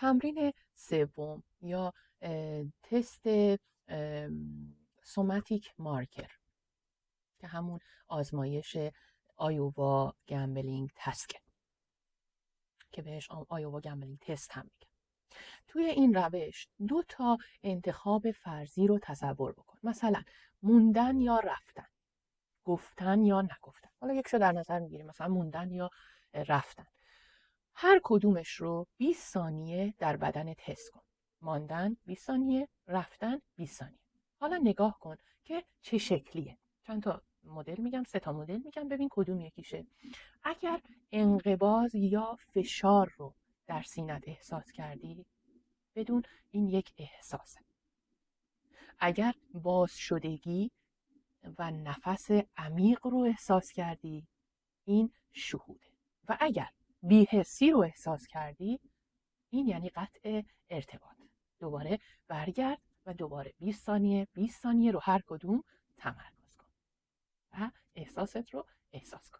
تمرین سوم یا تست سوماتیک مارکر که همون آزمایش آیووا گمبلینگ تسکه که بهش آیووا گمبلینگ تست هم میگن. توی این روش 2 تا انتخاب فرضی رو تصور بکن، مثلا موندن یا رفتن، گفتن یا نگفتن. حالا یکشو در نظر میگیریم، مثلا موندن یا رفتن. هر کدومش رو 20 ثانیه در بدنت حس کن. ماندن 20 ثانیه، رفتن 20 ثانیه. حالا نگاه کن که چه شکلیه. چند تا مدل میگم، 3 تا مدل میگم، ببین کدوم یکیشه. اگر انقباض یا فشار رو در سینت احساس کردی، بدون این یک احساسه. اگر باز شدگی و نفس عمیق رو احساس کردی، این شهوده. و اگر بی‌حسی رو احساس کردی، این یعنی قطع ارتباط. دوباره برگرد و دوباره 20 ثانیه رو هر کدوم تمرکز کن و احساست رو احساس کن.